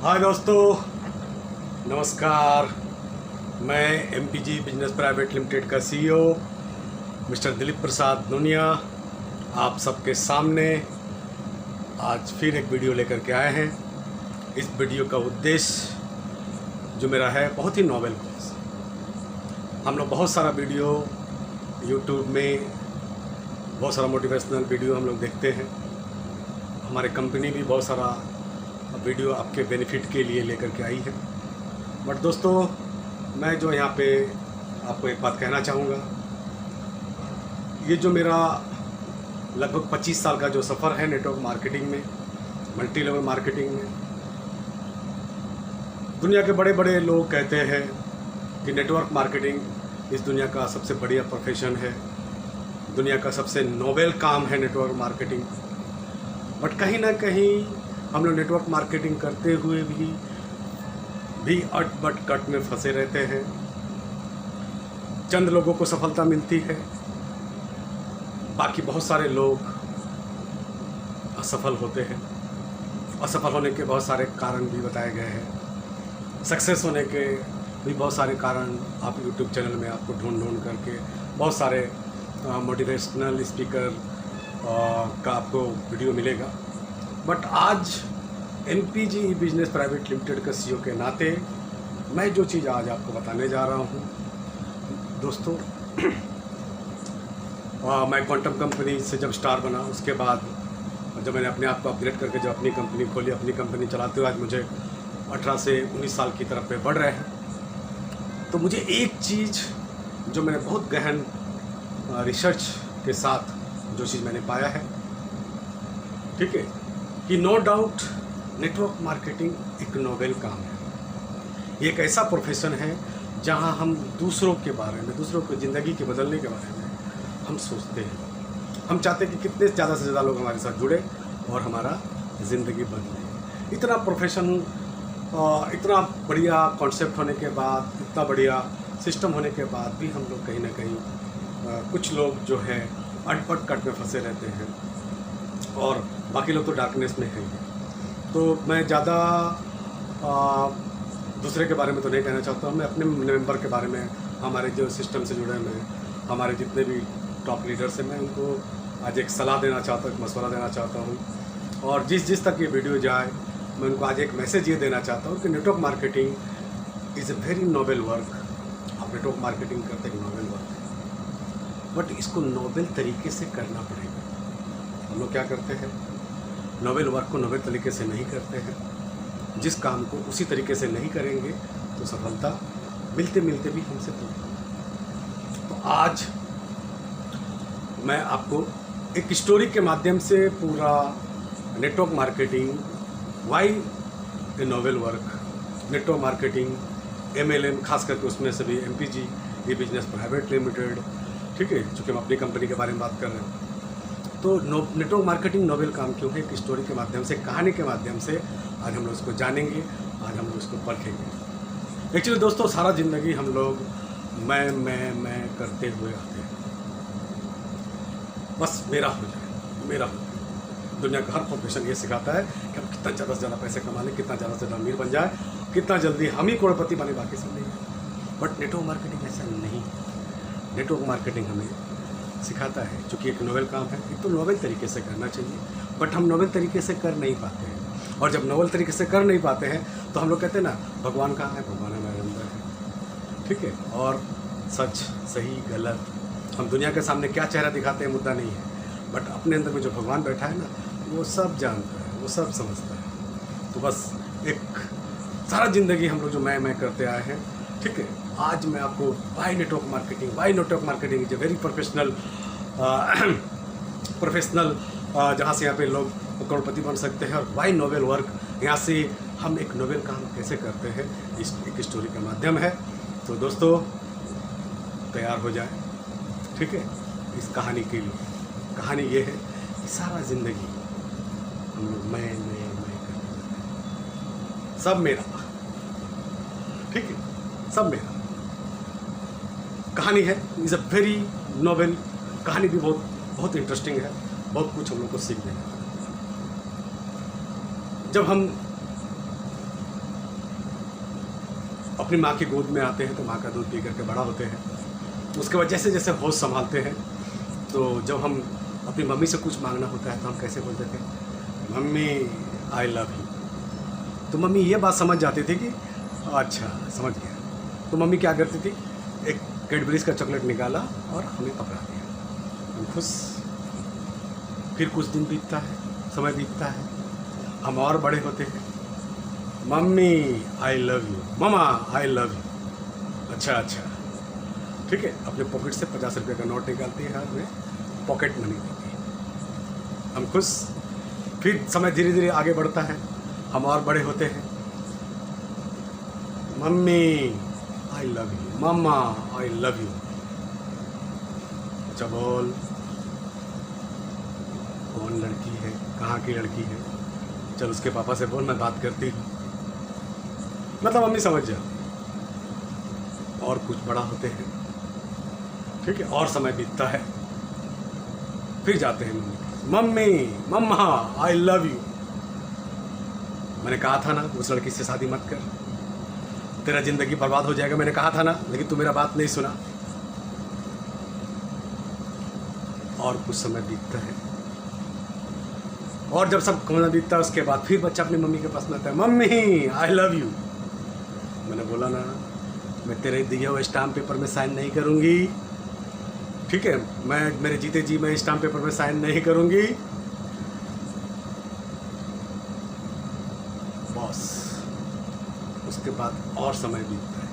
हाय दोस्तों, नमस्कार। मैं एमपीजी बिजनेस प्राइवेट लिमिटेड का सीईओ मिस्टर दिलीप प्रसाद नूनिया आप सबके सामने आज फिर एक वीडियो लेकर के आए हैं। इस वीडियो का उद्देश्य जो मेरा है बहुत ही नॉवेल कोर्स। हम लोग बहुत सारा वीडियो यूट्यूब में, बहुत सारा मोटिवेशनल वीडियो हम लोग देखते हैं। हमारे कंपनी भी बहुत सारा वीडियो आपके बेनिफिट के लिए लेकर के आई है। बट दोस्तों, मैं जो यहाँ पे आपको एक बात कहना चाहूँगा, ये जो मेरा लगभग 25 साल का जो सफ़र है नेटवर्क मार्केटिंग में, मल्टी लेवल मार्केटिंग में, दुनिया के बड़े बड़े लोग कहते हैं कि नेटवर्क मार्केटिंग इस दुनिया का सबसे बढ़िया प्रोफेशन है, दुनिया का सबसे नोबेल काम है नेटवर्क मार्केटिंग। बट कहीं ना कहीं हम लोग नेटवर्क मार्केटिंग करते हुए भी अट बट कट में फंसे रहते हैं। चंद लोगों को सफलता मिलती है, बाकी बहुत सारे लोग असफल होते हैं। असफल होने के बहुत सारे कारण भी बताए गए हैं। सक्सेस होने के भी बहुत सारे कारण आप यूट्यूब चैनल में आपको ढूंढ करके बहुत सारे मोटिवेशनल स्पीकर का आपको वीडियो मिलेगा। बट आज एमपीजी बिजनेस प्राइवेट लिमिटेड का सीईओ के नाते मैं जो चीज़ आज आपको बताने जा रहा हूँ दोस्तों, मैं क्वांटम कंपनी से जब स्टार बना, उसके बाद जब मैंने अपने आप को अपग्रेड करके जब अपनी कंपनी खोली, अपनी कंपनी चलाते हुए आज मुझे 18 से 19 साल की तरफ पे बढ़ रहे हैं, तो मुझे एक चीज़ जो मैंने बहुत गहन रिसर्च के साथ जो चीज़ मैंने पाया है, ठीक है, कि नो डाउट नेटवर्क मार्केटिंग एक नोबेल काम है। ये एक ऐसा प्रोफेशन है जहां हम दूसरों के बारे में, दूसरों की ज़िंदगी के बदलने के बारे में हम सोचते हैं। हम चाहते हैं कि कितने ज़्यादा से ज़्यादा लोग हमारे साथ जुड़े और हमारा ज़िंदगी बदले। इतना प्रोफेशन, इतना बढ़िया कॉन्सेप्ट होने के बाद, इतना बढ़िया सिस्टम होने के बाद भी हम लोग कहीं ना कहीं कुछ लोग जो है अटपट कट में फंसे रहते हैं और बाकी लोग तो डार्कनेस में हैं। तो मैं ज़्यादा दूसरे के बारे में तो नहीं कहना चाहता हूँ। मैं अपने मेंबर के बारे में, हमारे जो सिस्टम से जुड़े हुए हमारे जितने भी टॉप लीडर्स हैं, मैं उनको आज एक सलाह देना चाहता हूँ, एक मशवरा देना चाहता हूँ। और जिस तक ये वीडियो जाए, मैं उनको आज एक मैसेज ये देना चाहता हूँ कि network marketing is a very Nobel work. आप नेटवर्क मार्केटिंग करते हैं, नोबेल वर्क है, बट इसको नोबेल तरीके से करना पड़ेगा। हम लोग क्या करते हैं, नोबेल वर्क को नोबेल तरीके से नहीं करते हैं। जिस काम को उसी तरीके से नहीं करेंगे तो सफलता मिलते मिलते भी हमसे दूर। तो आज मैं आपको एक स्टोरी के माध्यम से पूरा network marketing, why a noble work, network marketing, MLM, खास करके उसमें से भी एमपीजी ये बिजनेस प्राइवेट लिमिटेड, ठीक है, चूँकि हम अपनी कंपनी के बारे में बात कर रहे हैं। तो नेटवर्क मार्केटिंग नोबेल काम क्यों है, एक स्टोरी के माध्यम से, कहानी के माध्यम से आज हम लोग इसको जानेंगे, आज हम लोग इसको परखेंगे। एक्चुअली दोस्तों, सारा ज़िंदगी हम लोग मैं करते हुए आते हैं। बस मेरा हो जाए, मेरा हो जाए। दुनिया का हर प्रोफेशन ये सिखाता है कि हम कितना ज़्यादा से ज़्यादा पैसे कमा लें, कितना ज़्यादा से ज़्यादा अमीर बन जाए, कितना जल्दी हम ही करोड़पति बने, बाकी सब नहीं। बट नेटवर्क मार्केटिंग ऐसा नहीं है। नेटवर्क मार्केटिंग हमें सिखाता है, चूँकि एक नोबेल काम है, एक तो नोबेल तरीके से करना चाहिए, बट हम नोबेल तरीके से कर नहीं पाते हैं। और जब नोबेल तरीके से कर नहीं पाते हैं तो हम लोग कहते हैं ना, भगवान कहाँ है, भगवान हमारे अंदर है, ठीक है। और सच, सही, गलत, हम दुनिया के सामने क्या चेहरा दिखाते हैं मुद्दा नहीं है, बट अपने अंदर में जो भगवान बैठा है ना, वो सब जानता है, वो सब समझता है। तो बस एक सारा ज़िंदगी हम लोग जो मैं करते आए हैं, ठीक है। आज मैं आपको why network marketing is a very professional जहाँ से यहाँ पे लोग करोड़पति बन सकते हैं, और वाई नोबेल वर्क, यहाँ से हम एक नोबेल काम कैसे करते हैं, इस एक स्टोरी का माध्यम है। तो दोस्तों, तैयार हो जाए, ठीक है, इस कहानी के लिए। कहानी ये है कि सारा ज़िंदगी हम लोग मैं करते हैं, सब मेरा, ठीक है, सब मेरा। कहानी है, इज़ अ वेरी नोबेल कहानी, भी बहुत इंटरेस्टिंग है, बहुत कुछ हम लोग को सीखने का। जब हम अपनी माँ की गोद में आते हैं तो माँ का दूध पी करके बड़ा होते हैं। उसके बाद जैसे जैसे होश संभालते हैं तो जब हम अपनी मम्मी से कुछ मांगना होता है तो हम कैसे बोलते थे, मम्मी आई लव यू। तो मम्मी ये बात समझ जाती थी कि अच्छा समझ गया। तो मम्मी क्या करती थी, एक कैडबरीज का चॉकलेट निकाला और हमें पकड़ा दिया, हम खुश। फिर कुछ दिन बीतता है, समय बीतता है, हम और बड़े होते हैं, mummy I love you, mama I love you. अच्छा, ठीक है। अपने पॉकेट से 50 रुपये का नोट निकालती है, हमें पॉकेट मनी देती है, हम खुश। फिर समय धीरे धीरे आगे बढ़ता है, हम और बड़े होते हैं, mummy I love you, mamma I love you. अच्छा बोल, कौन लड़की है, कहाँ की लड़की है, चल उसके पापा से बोल, मैं बात करती हूँ। मतलब मम्मी समझ जाती। और कुछ बड़ा होते हैं, ठीक है, और समय बीतता है, फिर जाते हैं mummy, mamma I love you. मैंने कहा था ना उस लड़की से शादी मत कर, तेरा जिंदगी बर्बाद हो जाएगा, मैंने कहा था ना, लेकिन तू मेरा बात नहीं सुना। और कुछ समय बीतता है, और जब सब समय बीतता है उसके बाद फिर बच्चा अपनी मम्मी के पास में आता है, मम्मी आई लव यू। मैंने बोला ना, मैं तेरे दिए हुए स्टाम्प पेपर में साइन नहीं करूंगी, ठीक है, मैं मेरे जीते जी मैं स्टाम्प पेपर में साइन नहीं करूंगी। बॉस, उसके बाद और समय बीतता है,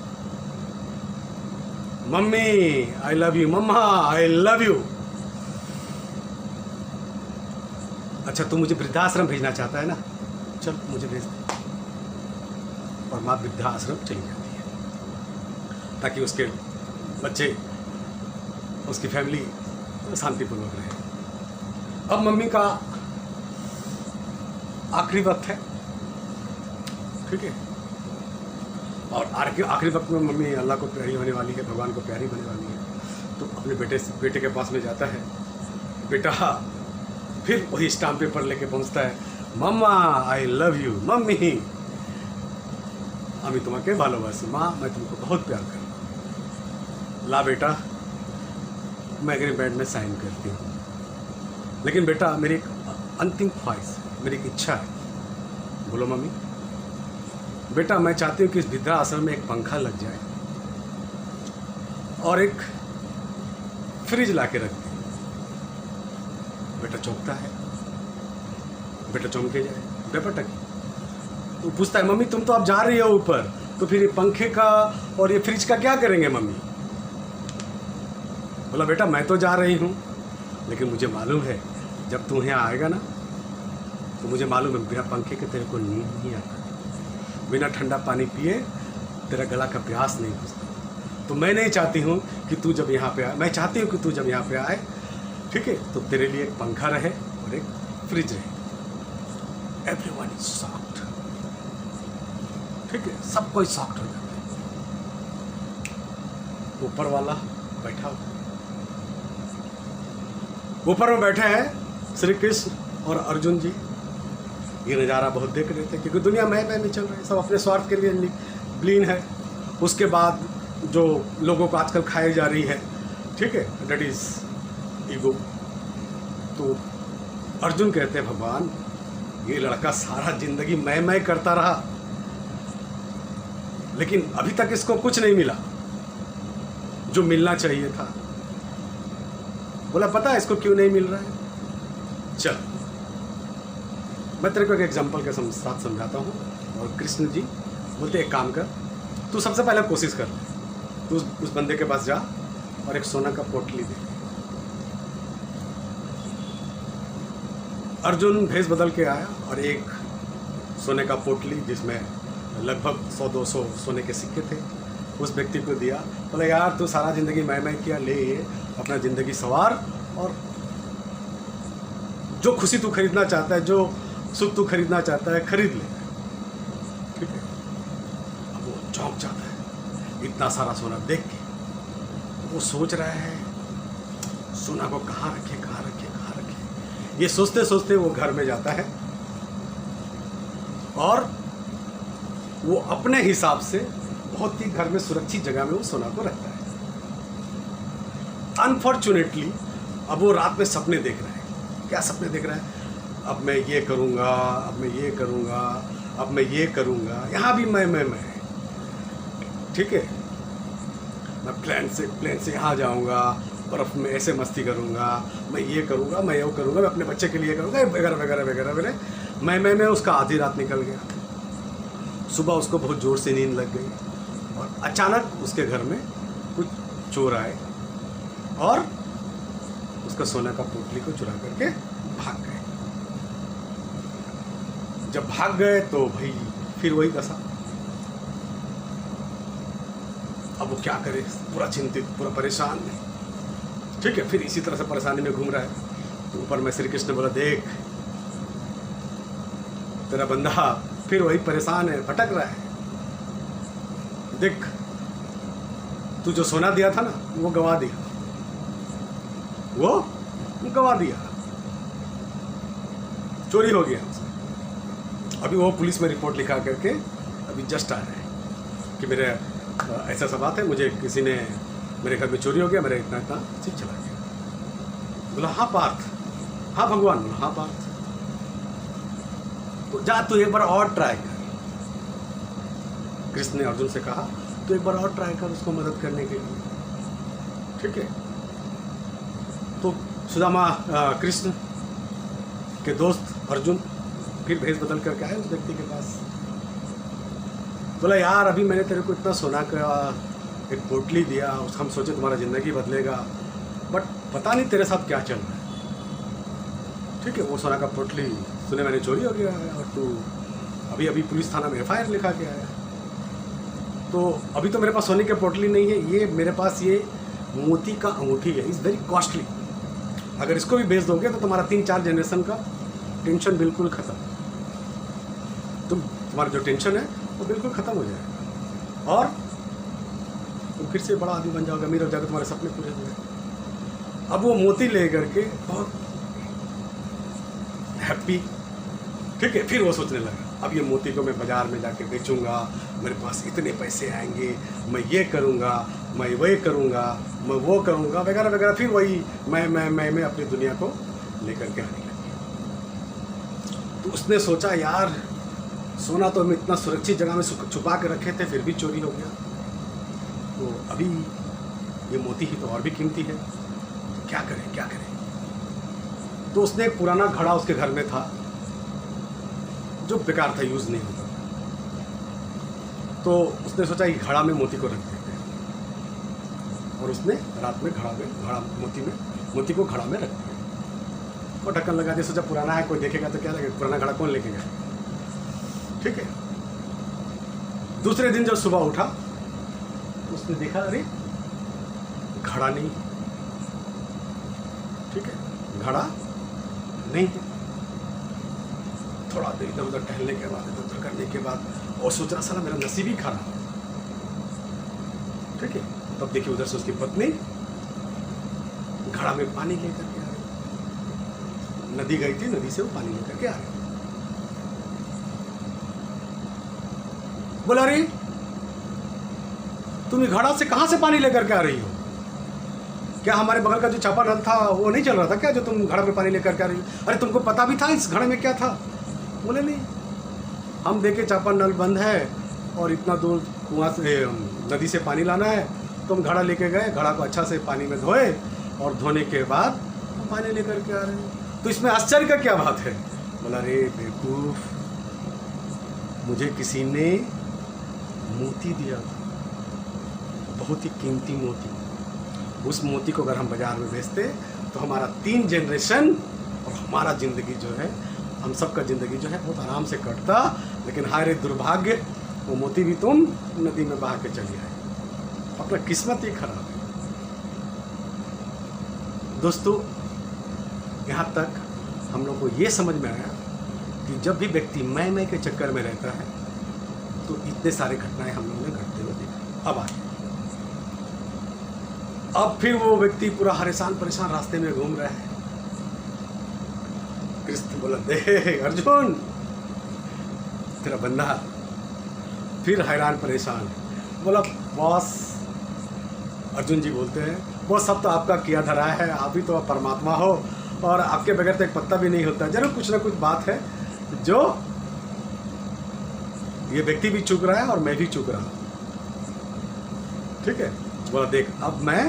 mummy I love you, mamma I love you. अच्छा तू मुझे वृद्धाश्रम भेजना चाहता है ना, चल मुझे भेज दे। और माँ वृद्धाश्रम चली जाती है ताकि उसके बच्चे, उसकी फैमिली शांतिपूर्वक रहे। अब मम्मी का आखिरी वक्त है, ठीक है, और आखिरी वक्त में मम्मी अल्लाह को प्यारी होने वाली है, भगवान को प्यारी होने वाली है। तो अपने बेटे के पास में जाता है, बेटा फिर वही स्टाम्प पेपर लेके पहुंचता है, मम्मा आई लव यू, मम्मी আমি তোমাকে ভালোবাসি, माँ मैं तुमको बहुत प्यार करता हूँ, ला बेटा मैं एग्रीमेंट में साइन करती हूँ। लेकिन बेटा मेरी एक अंतिम ख्वाहिश है, मेरी एक इच्छा है। बोलो मम्मी। बेटा मैं चाहती हूँ कि इस वृद्धा आश्रम में एक पंखा लग जाए और एक फ्रिज ला के रख दे। बेटा चौंकता है, बेटा चौंके जाए, बेपटक। तो पूछता है, मम्मी तुम तो अब जा रही हो ऊपर, तो फिर ये पंखे का और ये फ्रिज का क्या करेंगे मम्मी? बोला बेटा मैं तो जा रही हूँ, लेकिन मुझे मालूम है जब तू यहाँ आएगा ना तो मुझे मालूम है बिना पंखे के तेरे को नींद नहीं आता, बिना ठंडा पानी पिए तेरा गला का प्यास नहीं बुझता। तो मैं नहीं चाहती हूँ कि तू जब यहाँ पे आए, मैं चाहती हूँ कि तू जब यहाँ पे आए, ठीक है, तो तेरे लिए एक पंखा रहे और एक फ्रिज रहे। एवरीवन इज शॉक्ड, ठीक है, सब कोई शॉक्ड हो जाता है। ऊपर वाला बैठा हुआ, ऊपर में बैठे हैं श्री कृष्ण और अर्जुन जी। ये नज़ारा बहुत देख रहे थे क्योंकि दुनिया में चल रही है, सब अपने स्वार्थ के लिए विलीन है। उसके बाद जो लोगों को आजकल खाई जा रही है, ठीक है, डेट इज ईगो। तो अर्जुन कहते हैं भगवान ये लड़का सारा जिंदगी मैं करता रहा, लेकिन अभी तक इसको कुछ नहीं मिला जो मिलना चाहिए था। बोला पता है इसको क्यों नहीं मिल रहा है? चल मैं तेरे को एक एग्जाम्पल के साथ समझाता हूँ। और कृष्ण जी बोलते एक काम कर, तू सबसे पहले कोशिश कर, तू उस बंदे के पास जा और एक सोना का पोटली दे। अर्जुन भेष बदल के आया और एक सोने का पोटली जिसमें लगभग 100-200 सोने के सिक्के थे उस व्यक्ति को दिया। बोला यार तू सारा ज़िंदगी मैं किया, ले अपना ज़िंदगी सवार और जो खुशी तू खरीदना चाहता है, जो सुख तू खरीदना चाहता है, खरीद ले, ठीक है। अब वो चौंक जाता है इतना सारा सोना देख के। वो सोच रहा है सोना को कहाँ रखे, कहाँ रखे, कहाँ रखे। ये सोचते सोचते वो घर में जाता है और वो अपने हिसाब से बहुत ही घर में सुरक्षित जगह में वो सोना को रखता है। अनफॉर्चुनेटली अब वो रात में सपने देख रहा है। क्या सपने देख रहा है? अब मैं ये करूँगा, अब मैं ये करूँगा, अब मैं ये करूँगा, यहाँ भी मैं ठीक है, मैं प्लेन से यहाँ जाऊँगा, बर्फ़ में ऐसे मस्ती करूँगा, मैं ये करूँगा, मैं वो करूँगा, मैं अपने बच्चे के लिए करूँगा, वगैरह वगैरह वगैरह वगैरह। मैं उसका आधी रात निकल गया। सुबह उसको बहुत ज़ोर से नींद लग गई और अचानक उसके घर में कुछ चोर आए और उसका सोना का पोटली को चुरा करके भाग गए। जब भाग गए तो भाई फिर वही दशा। अब वो क्या करे, पूरा चिंतित, पूरा परेशान है। ठीक है, फिर इसी तरह से परेशानी में घूम रहा है। तो ऊपर में श्री कृष्ण बोला, देख तेरा बंदा फिर वही परेशान है, भटक रहा है। देख तू जो सोना दिया था ना, वो गंवा दिया, वो गंवा दिया, चोरी हो गया उसका। अभी वो पुलिस में रिपोर्ट लिखा करके अभी जस्ट आ रहा है कि मेरे ऐसा सा बात है, मुझे किसी ने मेरे घर में चोरी हो गया, मेरा इतना इतना चीज चला गया। बोला हाँ पार्थ, हाँ भगवान। बोला हाँ पार्थ, तो जा तू एक बार और ट्राई कर। कृष्ण ने अर्जुन से कहा तो एक बार और ट्राई कर उसको मदद करने के लिए। ठीक है, तो सुदामा कृष्ण के दोस्त अर्जुन फिर भेष बदल करके आए उस व्यक्ति के पास। बोला यार अभी मैंने तेरे को इतना सोना का एक पोटली दिया, उस हम सोचे तुम्हारा ज़िंदगी बदलेगा, बट पता नहीं तेरे साथ क्या चल रहा है। ठीक है, वो सोना का पोटली सुने मैंने चोरी हो गया है और तू अभी अभी पुलिस थाना में FIR लिखा के आया। तो अभी तो मेरे पास सोने की पोटली नहीं है, ये मेरे पास ये मोती का अंगूठी है, इज़ वेरी कॉस्टली। अगर इसको भी बेच दोगे तो तुम्हारा 3-4 जनरेशन का टेंशन बिल्कुल ख़त्म। तुम्हारा जो टेंशन है वो बिल्कुल ख़त्म हो जाएगा और तुम फिर से बड़ा आदमी बन जाओगे, अमीर हो जाओगे, तुम्हारे सपने पूरे हो जाएंगे। अब वो मोती ले करके बहुत हैप्पी। ठीक है, फिर वो सोचने लगा अब ये मोती को मैं बाज़ार में जाके बेचूंगा, मेरे पास इतने पैसे आएंगे, मैं ये करूंगा, मैं वो करूंगा, मैं वो करूंगा, वगैरह वगैरह। फिर वही मैं अपनी दुनिया को लेकर के आने लगी। तो उसने सोचा यार सोना तो हम इतना सुरक्षित जगह में छुपा के रखे थे, फिर भी चोरी हो गया, तो अभी ये मोती ही तो और भी कीमती है, तो क्या करें क्या करें। तो उसने एक पुराना घड़ा उसके घर में था जो बेकार था, यूज़ नहीं होता। तो उसने सोचा कि घड़ा में मोती को रख देते हैं और उसने रात में मोती को घड़ा में रख दिया और ढक्कन लगा दिया। सोचा पुराना है, कोई देखेगा तो क्या लगेगा, पुराना घड़ा कौन लेके गया। ठीक है, दूसरे दिन जब सुबह उठा तो उसने देखा अरे घड़ा नहीं। ठीक है, घड़ा नहीं है। थोड़ा देर इधर उधर टहलने के बाद, इधर उधर करने के बाद और सोच रहा साला मेरा नसीब ही खराब है। ठीक है, तब देखिए उधर से उसकी पत्नी घड़ा में पानी लेकर के आ रही। नदी गई थी, नदी से वो पानी लेकर के आ रही। बोला रे तुम घड़ा से कहां से पानी लेकर के आ रही हो? क्या हमारे बगल का जो चापा नल था वो नहीं चल रहा था क्या, जो तुम घड़ा में पानी लेकर के आ रही हो? अरे तुमको पता भी था इस घड़े में क्या था? बोले नहीं, हम देखे चापा नल बंद है और इतना दूर कुआं से नदी से पानी लाना है, तुम घड़ा लेके गए, घड़ा को अच्छा से पानी में धोए और धोने के बाद पानी लेकर के आ रहे हो, तो इसमें आश्चर्य का क्या बात है? बोला रे बेवकूफ, मुझे किसी ने मोती दिया था, बहुत ही कीमती मोती। उस मोती को अगर हम बाज़ार में बेचते तो हमारा 3 जनरेशन और हमारा ज़िंदगी जो है, हम सबका ज़िंदगी जो है बहुत आराम से कटता। लेकिन हाय रे दुर्भाग्य, वो मोती भी तुम नदी में बहा के चली आए, अपना किस्मत ही खराब है। दोस्तों, यहाँ तक हम लोग को ये समझ में आया कि जब भी व्यक्ति मैं के चक्कर में रहता है तो इतने सारे घटनाएं हम लोगों ने घटते हुए देखा। अब आगे, अब फिर वो व्यक्ति पूरा परेशान रास्ते में घूम रहा है। कृष्ण बोला दे अर्जुन, तेरा बंदा फिर हैरान परेशान है। बोला बॉस, अर्जुन जी बोलते हैं, वो सब तो आपका किया धरा है, आप ही तो परमात्मा हो और आपके बगैर तो एक पत्ता भी नहीं होता। जरूर कुछ ना कुछ बात है जो ये व्यक्ति भी चूक रहा है और मैं भी चूक रहा हूँ। ठीक है, बोला देख अब मैं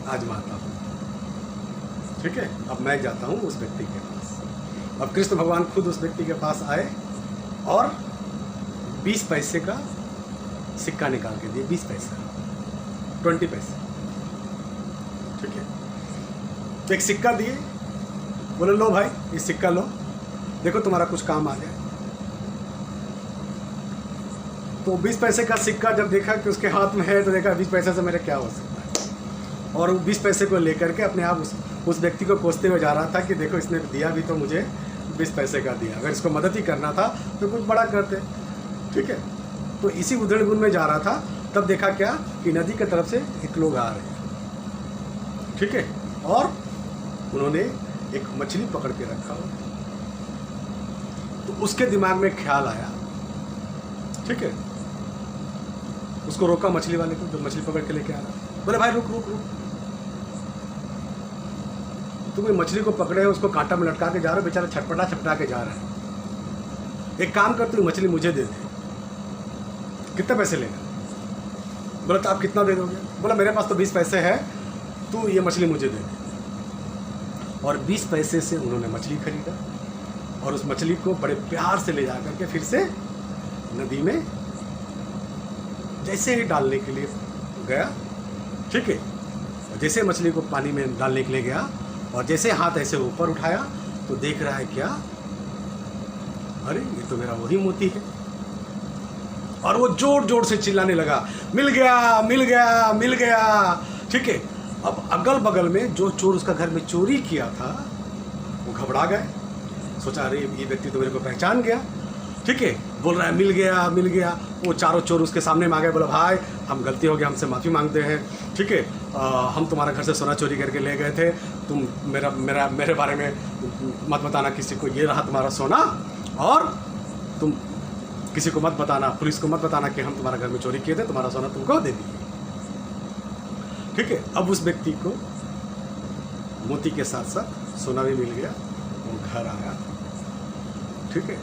आजमाता हूँ। ठीक है, अब मैं जाता हूँ उस व्यक्ति के पास। अब कृष्ण भगवान खुद उस व्यक्ति के पास आए और 20 पैसे का सिक्का निकाल के दिए, 20 पैसे, 20 पैसे। ठीक है, एक सिक्का दिए, बोले लो भाई ये सिक्का लो, देखो तुम्हारा कुछ काम आ जाए। तो 20 पैसे का सिक्का जब देखा कि उसके हाथ में है तो देखा 20 पैसे से मेरे क्या हो सकता है, और वो 20 पैसे को लेकर के अपने आप उस व्यक्ति को कोसते हुए जा रहा था कि देखो इसने दिया भी तो मुझे 20 पैसे का दिया, अगर इसको मदद ही करना था तो कुछ बड़ा करते। ठीक है, तो इसी उधेड़ बुन में जा रहा था, तब देखा क्या कि नदी की तरफ से एक लोग आ रहे हैं। ठीक है, और उन्होंने एक मछली पकड़ के रखा हो, तो उसके दिमाग में ख्याल आया। ठीक है, उसको रोका मछली वाले को, जो मछली पकड़ के लेके आ रहा। बोले भाई रुक रुक रुक, तुम ये मछली को पकड़े हो, उसको कांटा में लटका के जा रहे हो, बेचारा छटपटा के जा रहा है। एक काम कर, तू मछली मुझे दे दे, कितने पैसे लेगा? बोला तो आप कितना दे दोगे? बोला मेरे पास तो 20 पैसे है, तू ये मछली मुझे दे दे। और 20 पैसे से उन्होंने मछली खरीदा और उस मछली को बड़े प्यार से ले जा करके फिर से नदी में जैसे ही डालने के लिए गया। ठीक है, जैसे मछली को पानी में डालने के लिए गया और जैसे हाथ ऐसे ऊपर उठाया तो देख रहा है क्या, अरे ये तो मेरा वही मोती है। और वो जोर जोर से चिल्लाने लगा, मिल गया मिल गया मिल गया। ठीक है, अब अगल बगल में जो चोर उसका घर में चोरी किया था वो घबरा गए, सोचा अरे ये व्यक्ति तो मेरे को पहचान गया। ठीक है, बोल रहा है मिल गया मिल गया। वो चारों चोर उसके सामने मांगे, बोला भाई हम गलती हो गई, हमसे माफ़ी मांगते हैं। ठीक है, हम तुम्हारा घर से सोना चोरी करके ले गए थे, तुम मेरे बारे में मत बताना किसी को, ये रहा तुम्हारा सोना, और तुम किसी को मत बताना, पुलिस को मत बताना कि हम तुम्हारा घर में चोरी किए थे, तुम्हारा सोना तुमको दे दिए। ठीक है, अब उस व्यक्ति को मोती के साथ साथ सोना भी मिल गया, वो घर आया। ठीक है,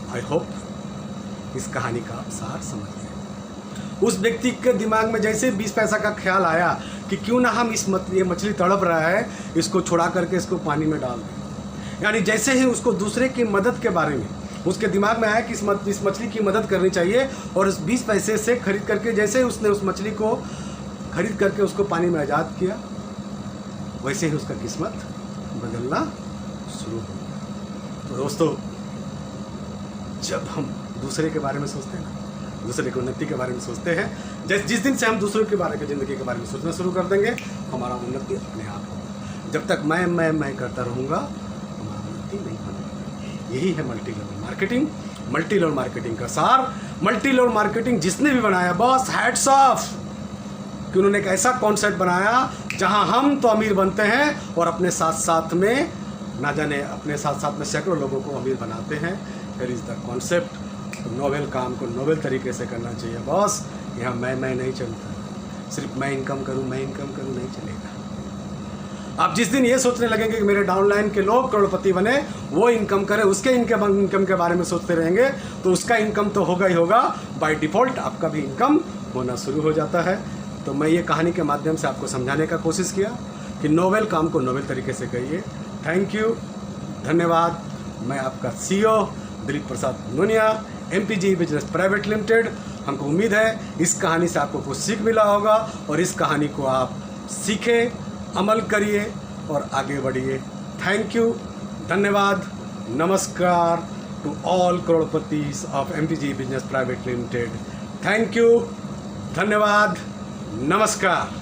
आई होप इस कहानी का आप सार समझ गए। उस व्यक्ति के दिमाग में जैसे 20 पैसा का ख्याल आया कि क्यों ना हम ये मछली तड़प रहा है, इसको छुड़ा करके इसको पानी में डाल दें। यानी जैसे ही उसको दूसरे की मदद के बारे में उसके दिमाग में आया कि इस मछली की मदद करनी चाहिए, और उस 20 पैसे से खरीद करके जैसे ही उसने उस मछली को खरीद करके उसको पानी में आज़ाद किया, वैसे ही उसका किस्मत बदलना शुरू हो गया। तो दोस्तों, जब हम दूसरे के बारे में सोचते हैं ना, दूसरे की उन्नति के बारे में सोचते हैं, जिस दिन से हम दूसरों के बारे में, ज़िंदगी के बारे में सोचना शुरू कर देंगे, हमारा उन्नति अपने आप होगा। जब तक मैं करता रहूँगा, हमारा उन्नति नहीं होगा। यही है multi level marketing. Multi level marketing का सार, मल्टी लेवल मार्केटिंग जिसने भी बनाया, बॉस हैट्स ऑफ, कि उन्होंने एक ऐसा कॉन्सेप्ट बनाया जहां हम तो अमीर बनते हैं और अपने साथ साथ में ना जाने अपने साथ साथ में सैकड़ों लोगों को अमीर बनाते हैं। There is the concept. तो नोबेल काम को नोबेल तरीके से करना चाहिए बॉस। यहाँ मैं नहीं चलता, सिर्फ मैं इनकम करूँ नहीं चलेगा। आप जिस दिन ये सोचने लगेंगे कि मेरे डाउनलाइन के लोग करोड़पति बने, वो इनकम करे, उसके इनकम के बारे में सोचते रहेंगे, तो उसका इनकम तो होगा ही होगा, बाय डिफ़ॉल्ट आपका भी इनकम होना शुरू हो जाता है। तो मैं ये कहानी के माध्यम से आपको समझाने का कोशिश किया कि नोबेल काम को नोबेल तरीके से करिए। थैंक यू, धन्यवाद। मैं आपका CEO Dilip Prasad Noniya, MPG business private limited. हमको उम्मीद है इस कहानी से आपको कुछ सीख मिला होगा और इस कहानी को आप सीखें, अमल करिए और आगे बढ़िए। थैंक यू, धन्यवाद, नमस्कार टू ऑल करोड़पतिस of MPG business private limited. Thank you, धन्यवाद, नमस्कार।